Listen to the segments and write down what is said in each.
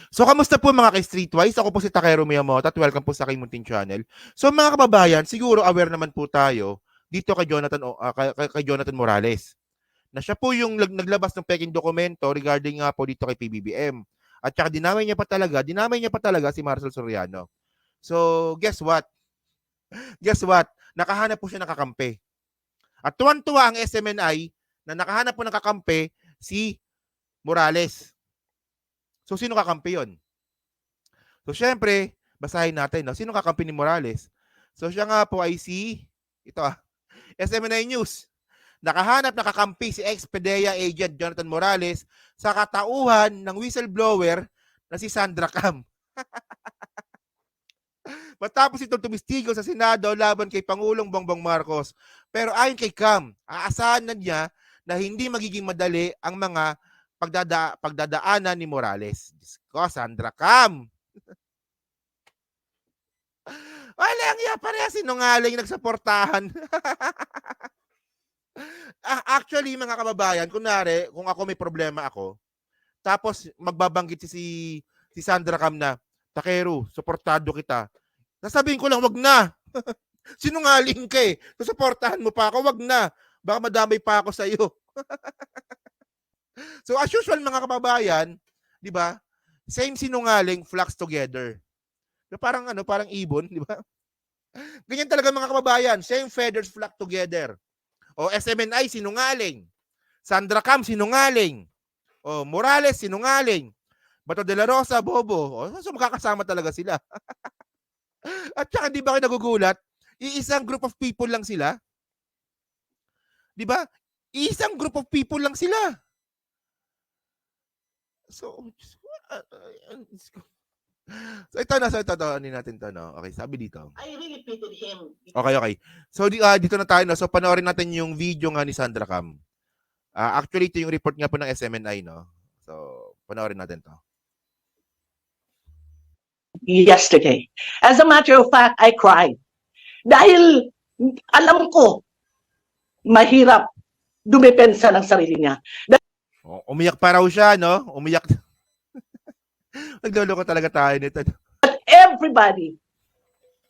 So, kamusta po mga ka-Streetwise? Ako po si Takero Miyamoto at welcome po sa aking munting channel. So, mga kababayan, siguro aware naman po tayo dito kay Jonathan Morales na siya po yung naglabas ng peking dokumento regarding nga po dito kay PBBM. At saka dinamay niya pa talaga si Marcel Soriano. So, guess what? Guess what? Nakahanap po siya ng kakampi. At tuwan-tuwa ang SMNI na nakahanap po ng kakampi si Morales. So, sino kakampi yun? So, syempre, basahin natin. No? Sino kakampi ni Morales? So, siya nga po ay ito SMNI News. Nakahanap na kakampi si ex-PDEA agent Jonathan Morales sa katauhan ng whistleblower na si Sandra Cam. Matapos itong tumistigo sa Senado laban kay Pangulong Bongbong Marcos. Pero ayon kay Cam, aasahan na niya na hindi magiging madali ang mga pagdadaanan ni Morales. Diyos ko, Sandra Cam. Walang iya, pareha sinungaling nagsaportahan. Actually, mga kababayan, kunwari, kung ako may problema ako, tapos magbabanggit si Sandra Cam na, Takero, suportado kita. Sasabihin ko lang, wag na. Sinungaling ka eh. Susuportahan mo pa ako, wag na. Baka madamay pa ako sa iyo. So as usual mga kababayan, 'di ba? Same sinungaling flocks together. Parang parang ibon, 'di ba? Ganyan talaga mga kababayan, same feathers flock together. O SMNI sinungaling. Sandra Cam sinungaling. O Morales sinungaling. Bato de la Rosa bobo. O so magkakasama talaga sila. At saka di ba kayo nagugulat? Iisang group of people lang sila. Di ba? Iisang group of people lang sila. So ito, ano natin to, no? Okay, sabi dito. I really pitied him. Okay. So, dito na tayo, no? So, panoorin natin yung video nga ni Sandra Cam. Actually, ito yung report nga po ng SMNI, no? So, panoorin natin to. Yesterday. As a matter of fact, I cried. Dahil alam ko, mahirap dumepensa ng sarili niya. Umiyak pa raw siya, no? Umiyak. Nagloloko talaga tayo nito. But everybody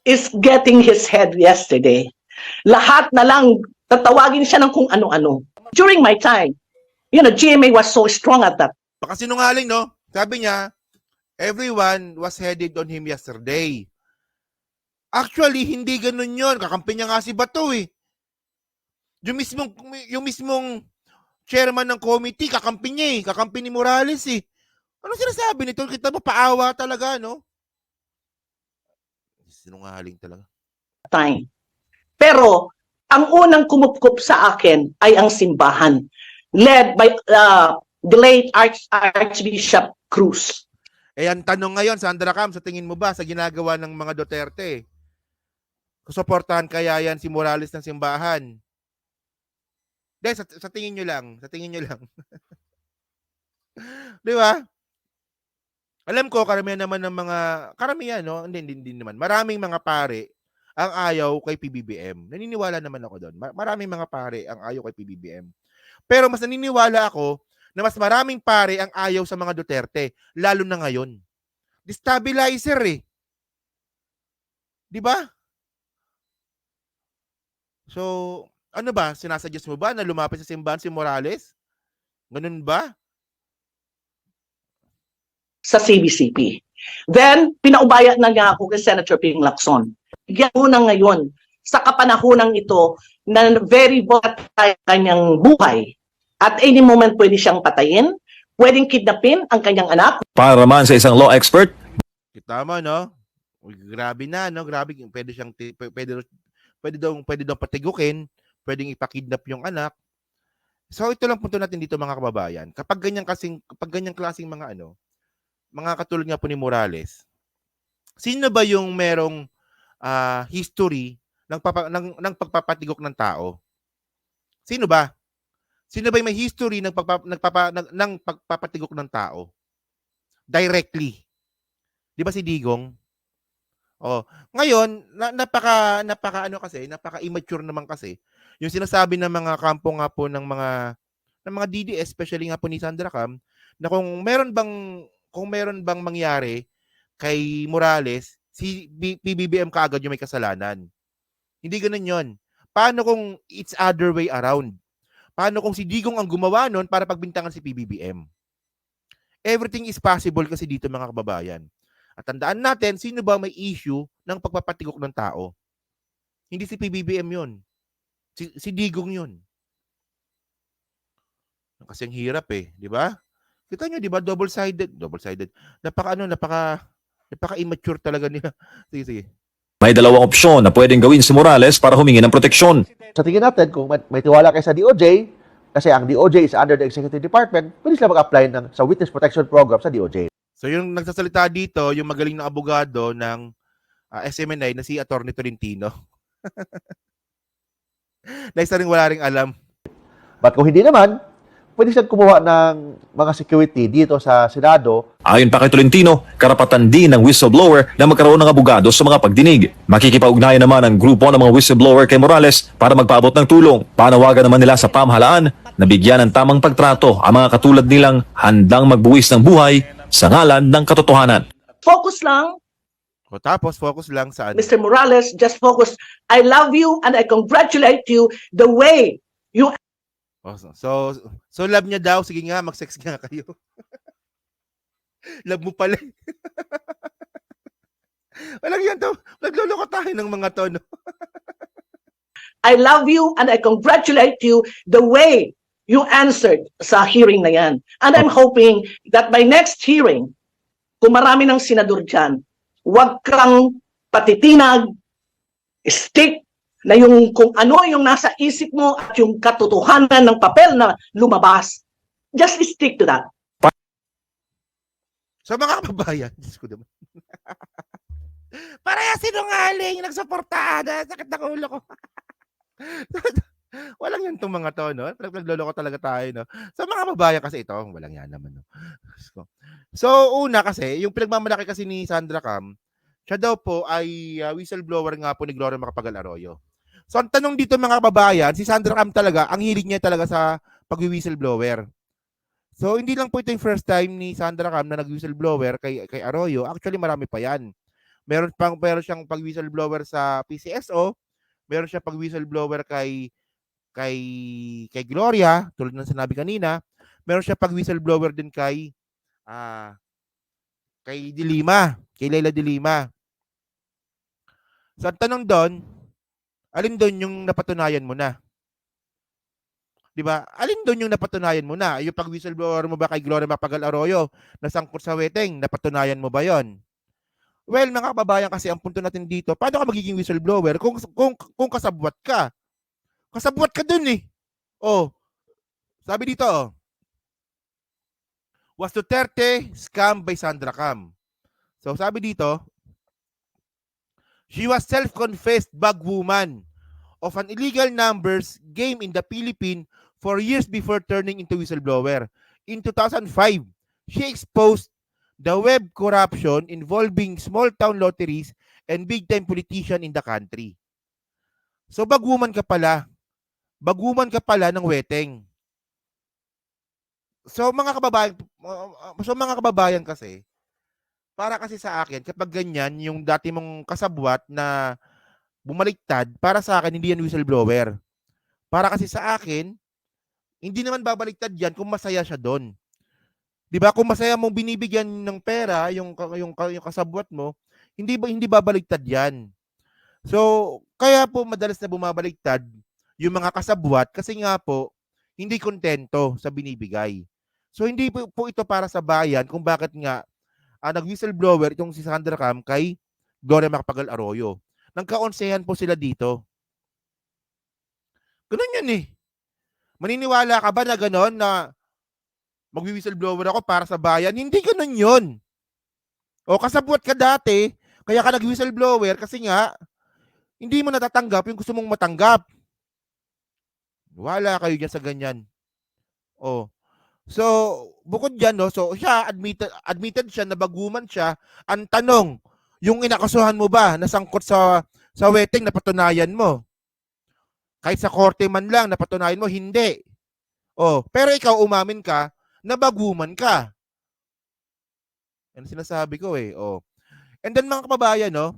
is getting his head yesterday. Lahat na lang tatawagin siya ng kung ano-ano. During my time, GMA was so strong at that. Baka sinungaling, no? Sabi niya, everyone was headed on him yesterday. Actually, hindi ganun yun. Kakampi niya nga si Bato eh. Yung mismong chairman ng committee, kakampi niya eh. Kakampi ni Morales eh. Ano sinasabi nito? Kita mo, paawa talaga, no? Sinungaling talaga. Time. Pero, ang unang kumupkup sa akin ay ang simbahan. Led by the late Archbishop Cruz. Ang tanong ngayon, Sandra Cam, sa tingin mo ba sa ginagawa ng mga Duterte, susuportahan kaya yan si Morales ng simbahan? Hindi, sa tingin nyo lang. Sa tingin nyo lang. Di ba? Alam ko, karamihan naman ng mga, no? Hindi naman. Maraming mga pare ang ayaw kay PBBM. Naniniwala naman ako doon. Maraming mga pare ang ayaw kay PBBM. Pero mas naniniwala ako na mas maraming pare ang ayaw sa mga Duterte, lalo na ngayon. Destabilizer eh. Di ba? So, ano ba? Sinasuggest mo ba na lumapit sa simbahan si Morales? Ganun ba? Sa CBCP. Then, pinaubaya na niya ako kay Senator Ping Lacson. Bigyan mo na ngayon, sa kapanahonang ito, na very volatile kanyang buhay. At any moment pwede siyang patayin, pwedeng kidnapin ang kanyang anak. Para man sa isang law expert. Tama, no? Grabe na, no? Grabe, pwede daw patigukin, pwedeng ipakidnap yung anak. So ito lang punto natin dito mga kababayan. Kapag ganyan klaseng mga katulad nga po ni Morales, sino ba yung merong history ng pagpapatigok ng tao? Sino ba? Sino ba yung may history ng pagpapatigok ng tao? Directly. Di ba si Digong? Oh, ngayon napaka-immature naman kasi yung sinasabi ng mga kampo nga po ng mga DDS, especially nga po ni Sandra Cam, na kung meron bang kung meron bang mangyari kay Morales, si PBBM kaagad yung may kasalanan. Hindi ganoon yon. Paano kung it's other way around? Paano kung si Digong ang gumawa nun para pagbintangan si PBBM? Everything is possible kasi dito mga kababayan. At tandaan natin, sino ba may issue ng pagpapatigok ng tao? Hindi si PBBM yun. Si Digong yun. Kasi ang hirap eh, di ba? Kita nyo, di ba? Double-sided. Napaka-immature talaga nila. Sige, sige. May dalawang opsyon na pwedeng gawin si Morales para humingi ng proteksyon. Sa tingin natin, kung may tiwala kayo sa DOJ, kasi ang DOJ is under the Executive Department, pwede sila mag-apply sa Witness Protection Program sa DOJ. So yung nagsasalita dito, yung magaling na abogado ng SMNI na si Atty. Tolentino. Na isa rin wala ring alam. But kung hindi naman, pwede silang kumuha ng mga security dito sa Senado. Ayon pa kay Tolentino, karapatan din ng whistleblower na magkaroon ng abogado sa mga pagdinig. Makikipag-ugnayan naman ang grupo ng mga whistleblower kay Morales para magpaabot ng tulong. Panawagan naman nila sa pamahalaan na bigyan ng tamang pagtrato ang mga katulad nilang handang magbuwis ng buhay sa ngalan ng katotohanan. Focus lang, O tapos focus lang sa ano. Mr. Morales, just focus. I love you and I congratulate you the way you So love niya daw, sige nga, mag-sex nga kayo. Love mo pala. Walang yan to. Nagluloko tayo ng mga to, no? I love you and I congratulate you the way you answered sa hearing na yan. And I'm hoping that by next hearing, kung marami ng senador dyan, huwag kang patitinag, stick na yung kung ano yung nasa isip mo at yung katotohanan ng papel na lumabas. Just stick to that. So mga kababayan, Diyos ko naman. Parehas sinungaling, nagsuportada, sakit ng ulo ko. Walang yan itong mga to, no? Nagloloko talaga tayo, no? So mga kababayan kasi ito, walang yan naman, no? So una kasi, yung pinagmamalaki kasi ni Sandra Cam, siya daw po ay whistleblower nga po ni Gloria Macapagal Arroyo. So ang tanong dito mga kababayan, si Sandra Cam talaga, ang hilig niya talaga sa pag-whistleblower. So hindi lang po ito yung first time ni Sandra Cam na nag-whistleblower kay Arroyo. Actually marami pa yan. Meron siyang pag-whistleblower sa PCSO, meron siyang pag-whistleblower kay Gloria, tulad ng sinabi kanina. Meron siya pag-whistleblower din kay Leila de Lima. So ang tanong doon, alin doon yung napatunayan mo na? 'Di ba? Alin doon yung napatunayan mo na? Yung pag-whistleblower mo ba kay Gloria Macapagal Arroyo na sangkot sa weteng, napatunayan mo ba 'yon? Well, mga kababayan, kasi ang punto natin dito, paano ka magiging whistleblower kung kasabwat ka? Kasabwat ka dun eh. Oh. Sabi dito, oh. Was Duterte scam by Sandra Cam? So sabi dito, she was self-confessed bagwoman of an illegal numbers game in the Philippines for years before turning into whistleblower. In 2005, she exposed the web corruption involving small-town lotteries and big-time politician in the country. So bagwoman ka pala. Bagwoman ka pala ng weteng. So mga kababayan kasi, para kasi sa akin, kapag ganyan, yung dati mong kasabwat na bumaliktad, para sa akin, hindi yan whistleblower. Para kasi sa akin, hindi naman babaliktad yan kung masaya siya doon. 'Di ba? Kung masaya mong binibigyan ng pera yung kasabwat mo, hindi babaliktad yan. So, kaya po madalas na bumabaliktad yung mga kasabwat kasi nga po, hindi kontento sa binibigay. So, hindi po ito para sa bayan kung bakit nga nag-whistleblower itong si Sandra Cam kay Gloria Macapagal Arroyo. Nagkaonsehan po sila dito. Ganun yan eh. Maniniwala ka ba na gano'n na mag-whistleblower ako para sa bayan? Hindi ganun yun. O kasabwat ka dati, kaya ka nag-whistleblower kasi nga, hindi mo natatanggap yung gusto mong matanggap. Wala kayo dyan sa ganyan. O. So, bukod dyan, no, so siya, admitted siya na baguman siya. Ang tanong, yung inakasuhan mo ba, nasangkot sa weteng na patunayan mo? Kahit sa korte man lang, napatunayan mo, hindi. Oh, pero ikaw umamin ka na baguman ka. Yan ang sinasabi ko eh. Oh. And then mga kababayan, no?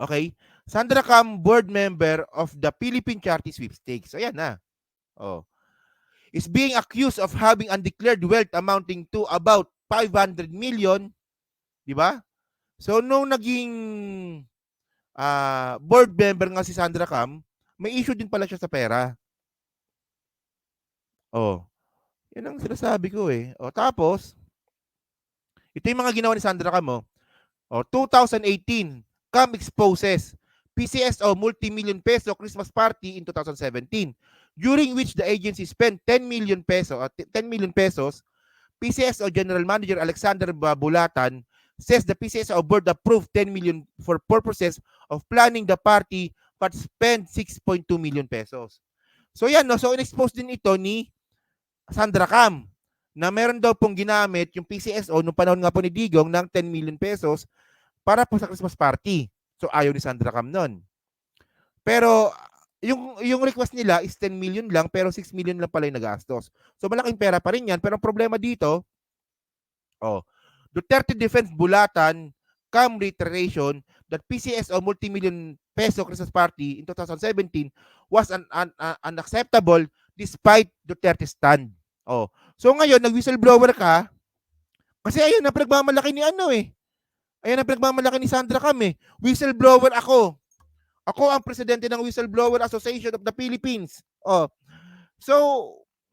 Okay? Sandra Cam, board member of the Philippine Charity Sweepstakes. Ayan na. Oh. Is being accused of having undeclared wealth amounting to about 500 million. Di ba? So, nung naging board member nga si Sandra Cam, may issue din pala siya sa pera. Oh. Yan ang sinasabi ko eh. Oh, tapos, ito yung mga ginawa ni Sandra Cam. Oh, 2018, Cam exposes PCSO multi-million peso Christmas party in 2017, during which the agency spent 10 million pesos. PCSO General Manager Alexander Babulatan says the PCSO board approved 10 million for purposes of planning the party but spent 6.2 million pesos. So yan, no? So in-expose din ito ni Sandra Cam na meron daw pong ginamit yung PCSO nung panahon nga po ni Digong ng 10 million pesos para po sa Christmas party. So ayaw ni Sandra Cam nun. Pero yung request nila is 10 million lang pero 6 million lang pala yung nagastos. So malaking pera pa rin yan. Pero ang problema dito, Duterte Defense Bulatan, Cam reiteration that PCSO multi-million peso Christmas party in 2017 was unacceptable despite Duterte's stand. So ngayon, nag-whistleblower ka kasi ayun na pinagmamalaki ni Ayan ang pinagmamalaki ni Sandra Cam eh. Whistleblower ako. Ako ang presidente ng Whistleblower Association of the Philippines. So,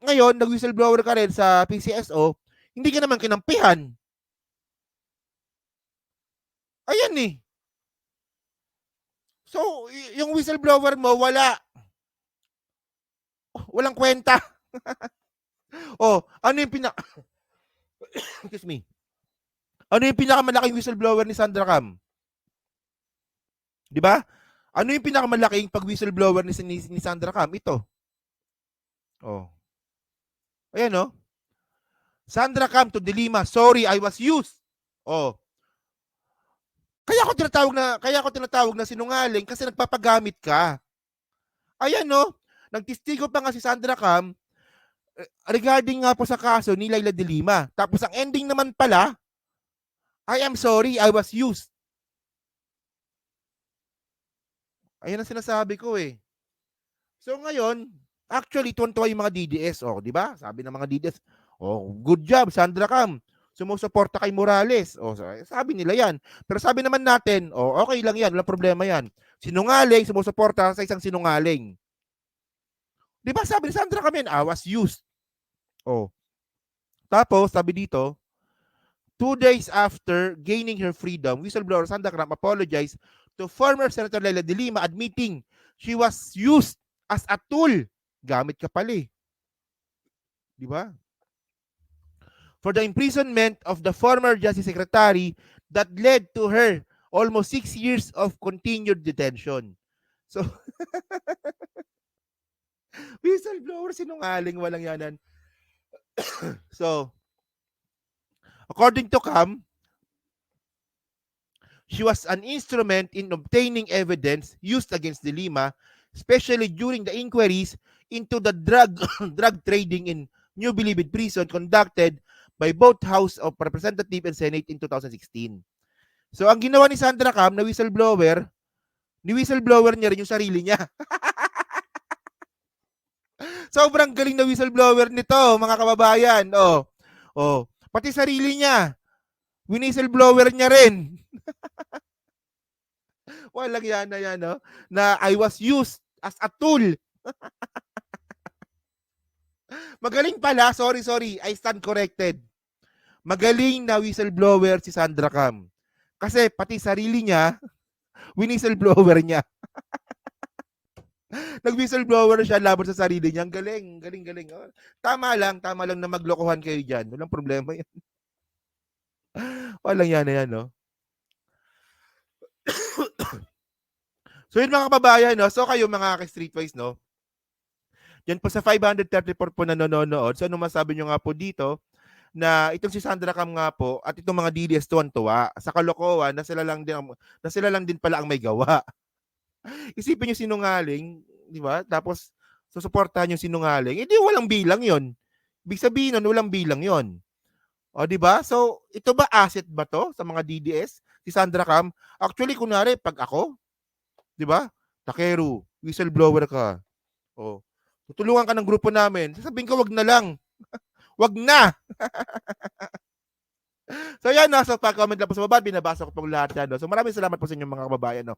ngayon, nag-whistleblower ka rin sa PCSO, hindi ka naman kinampihan. Ayan eh. So, yung whistleblower mo, walang kwenta. Ano yung excuse me. Ano yung pinakamalaking whistleblower ni Sandra Cam? Di ba? Ano yung pinakamalaking pag-whistleblower ni Sandra Cam? Ito. Ayan, no? Sandra Cam to Dilima, sorry, I was used. Kaya ako tinatawag na sinungaling kasi nagpapagamit ka. Ayan, no? Nagtistigo pa nga si Sandra Cam regarding nga po sa kaso ni Leila de Lima. Tapos ang ending naman pala, I am sorry, I was used. Ayan ang sinasabi ko eh. So ngayon, actually, tuwan-tuwa yung mga DDS. Di ba? Sabi ng mga DDS, good job, Sandra Cam. Sumusuporta kay Morales. Sabi nila yan. Pero sabi naman natin, okay lang yan, walang problema yan. Sinungaling, sumusuporta sa isang sinungaling. Di ba sabi ni Sandra Cam yan, I was used. Tapos, sabi dito, 2 days after gaining her freedom, whistleblower Sandra Cam apologized to former Senator Leila de Lima admitting she was used as a tool. Gamit ka pala eh. Di ba? For the imprisonment of the former Justice Secretary that led to her almost 6 years of continued detention. So, whistleblower, sinungaling, walang yanan. So, according to Cam, she was an instrument in obtaining evidence used against de Lima, especially during the inquiries into the drug trading in New Bilibid Prison conducted by both House of Representatives and Senate in 2016. So, ang ginawa ni Sandra Cam na whistleblower niya rin yung sarili niya. Sobrang galing na whistleblower nito, mga kababayan. Pati sarili niya, whistleblower niya rin. Walang yan na yan, no? Na I was used as a tool. Magaling pala, sorry, I stand corrected. Magaling na whistleblower si Sandra Cam. Kasi pati sarili niya, whistleblower niya. Nag-whistleblower siya laban sa sarili niya. Galing. Tama lang na maglokohan kayo dyan. Walang problema yan. Walang yan na yan, no? So yun mga kababayan, no? So kayo mga ka-streetwise, no? Yan po sa 534 po na nanonood. So ano masabi nyo nga po dito na itong si Sandra Cam nga po at itong mga DDS tuwan-tuwa sa kalokohan na sila lang din pala ang may gawa. Isipin nyo sinungaling, di ba? Tapos susuportahan yung sinungaling. Hindi walang bilang yon. Ibig sabihin nun, walang bilang yon. O, di ba? So, ito ba asset ba to sa mga DDS? Si Sandra Cam? Actually, kunwari, pag ako, di ba? Takeru, whistleblower ka. O, tutulungan ka ng grupo namin. Sasabihin ko, wag na lang. Wag na! So, yan, no? So, pag-comment lang po sa baba, binabasa ko pong lahat yan. No? So, maraming salamat po sa inyong mga kababayan. No?